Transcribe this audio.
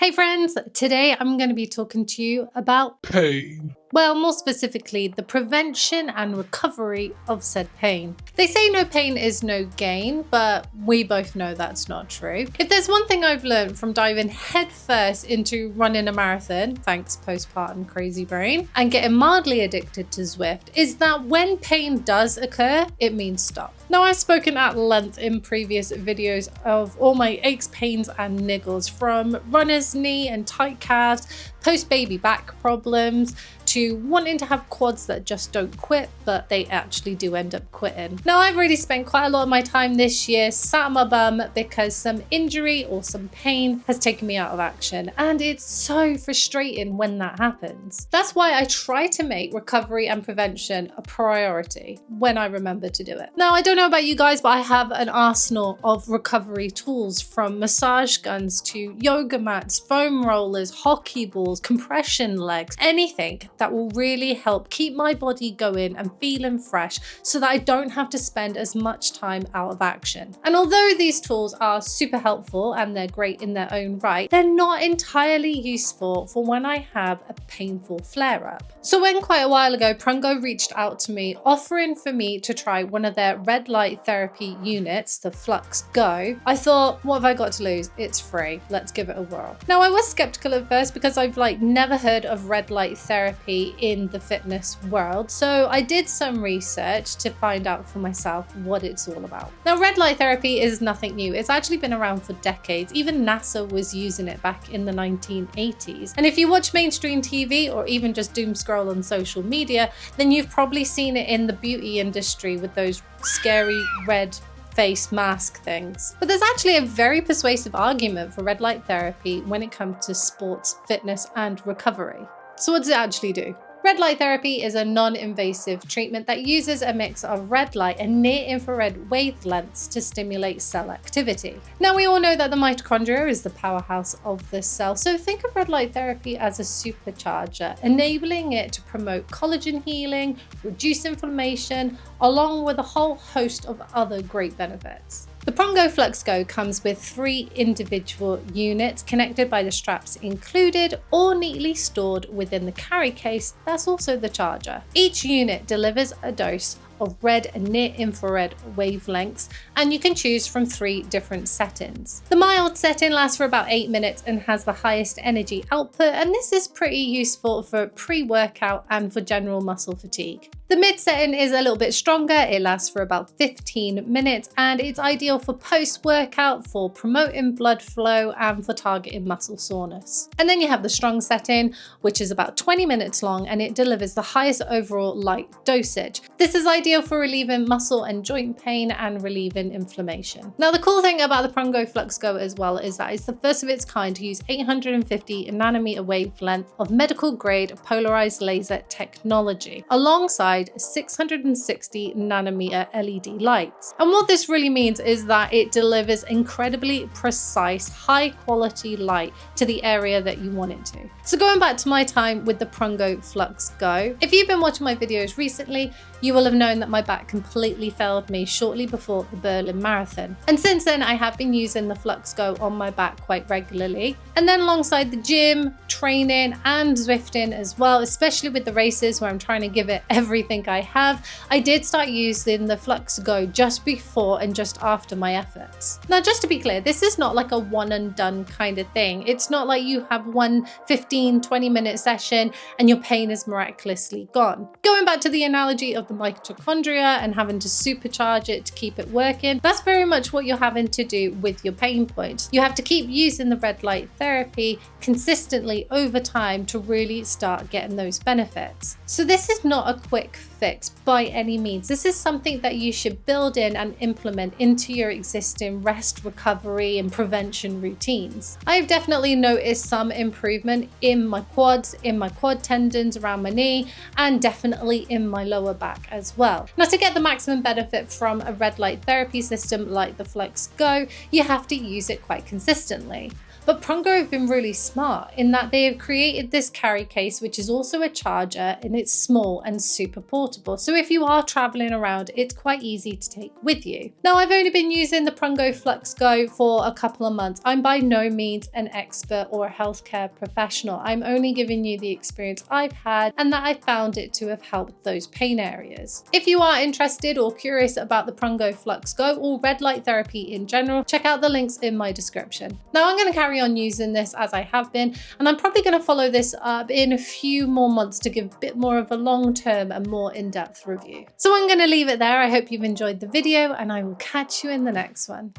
Hey friends, today I'm going to be talking to you about pain. Well, more specifically, the prevention and recovery of said pain. They say no pain is no gain, but we both know that's not true. If there's one thing I've learned from diving headfirst into running a marathon, thanks postpartum crazy brain, and getting mildly addicted to Zwift, is that when pain does occur, it means stop. Now, I've spoken at length in previous videos of all my aches, pains, and niggles, from runner's knee and tight calves, post-baby back problems, to wanting to have quads that just don't quit, but they actually do end up quitting. Now, I've really spent quite a lot of my time this year sat on my bum because some injury or some pain has taken me out of action, and it's so frustrating when that happens. That's why I try to make recovery and prevention a priority when I remember to do it. Now, I don't know about you guys, but I have an arsenal of recovery tools, from massage guns to yoga mats, foam rollers, hockey balls, compression legs, anything that will really help keep my body going and feeling fresh so that I don't have to spend as much time out of action. And although these tools are super helpful and they're great in their own right, they're not entirely useful for when I have a painful flare-up. So when quite a while ago, Prungo reached out to me offering for me to try one of their red light therapy units, the FluxGo, I thought, what have I got to lose? It's free. Let's give it a whirl. Now, I was skeptical at first because I've never heard of red light therapy in the fitness world, so I did some research to find out for myself what it's all about. Now, red light therapy is nothing new. It's actually been around for decades. Even NASA was using it back in the 1980s. And if you watch mainstream TV or even just doom scroll on social media, then you've probably seen it in the beauty industry with those scary red face mask things. But there's actually a very persuasive argument for red light therapy when it comes to sports, fitness, and recovery. So what does it actually do? Red light therapy is a non-invasive treatment that uses a mix of red light and near-infrared wavelengths to stimulate cell activity. Now, we all know that the mitochondria is the powerhouse of the cell, so think of red light therapy as a supercharger, enabling it to promote collagen healing, reduce inflammation, along with a whole host of other great benefits. The Prungo FluxGo comes with 3 individual units connected by the straps included, or neatly stored within the carry case that's also the charger. Each unit delivers a dose of red and near-infrared wavelengths, and you can choose from 3 different settings. The mild setting lasts for about 8 minutes and has the highest energy output, and this is pretty useful for pre-workout and for general muscle fatigue. The mid setting is a little bit stronger. It lasts for about 15 minutes, and it's ideal for post-workout, for promoting blood flow, and for targeting muscle soreness. And then you have the strong setting, which is about 20 minutes long, and it delivers the highest overall light dosage. This is ideal for relieving muscle and joint pain and relieving inflammation. Now, the cool thing about the Prungo FluxGo as well is that it's the first of its kind to use 850 nanometer wavelength of medical grade polarized laser technology alongside 660 nanometer LED lights. And what this really means is that it delivers incredibly precise, high quality light to the area that you want it to. So going back to my time with the Prungo FluxGo, if you've been watching my videos recently, you will have known that my back completely failed me shortly before the Berlin Marathon. And since then, I have been using the FluxGo on my back quite regularly. And then alongside the gym, training, and Zwifting as well, especially with the races where I'm trying to give it everything I have, I did start using the FluxGo just before and just after my efforts. Now, just to be clear, this is not like a one and done kind of thing. It's not like you have one 15-20 minute session and your pain is miraculously gone. Going back to the analogy of the mitochondria and having to supercharge it to keep it working, that's very much what you're having to do with your pain points. You have to keep using the red light therapy consistently over time to really start getting those benefits. So this is not a quick fix by any means. This is something that you should build in and implement into your existing rest, recovery, and prevention routines. I've definitely noticed some improvement in my quads, in my quad tendons around my knee, and definitely in my lower back as well. Now, to get the maximum benefit from a red light therapy system like the FluxGo, you have to use it quite consistently. But Prungo have been really smart in that they have created this carry case, which is also a charger, and it's small and super portable. So if you are traveling around, it's quite easy to take with you. Now, I've only been using the Prungo FluxGo for a couple of months. I'm by no means an expert or a healthcare professional. I'm only giving you the experience I've had and that I found it to have helped those pain areas. If you are interested or curious about the Prungo FluxGo or red light therapy in general, check out the links in my description. Now, I'm going to carry on using this as I have been, and I'm probably going to follow this up in a few more months to give a bit more of a long-term and more in-depth review. So I'm going to leave it there. I hope you've enjoyed the video, and I will catch you in the next one.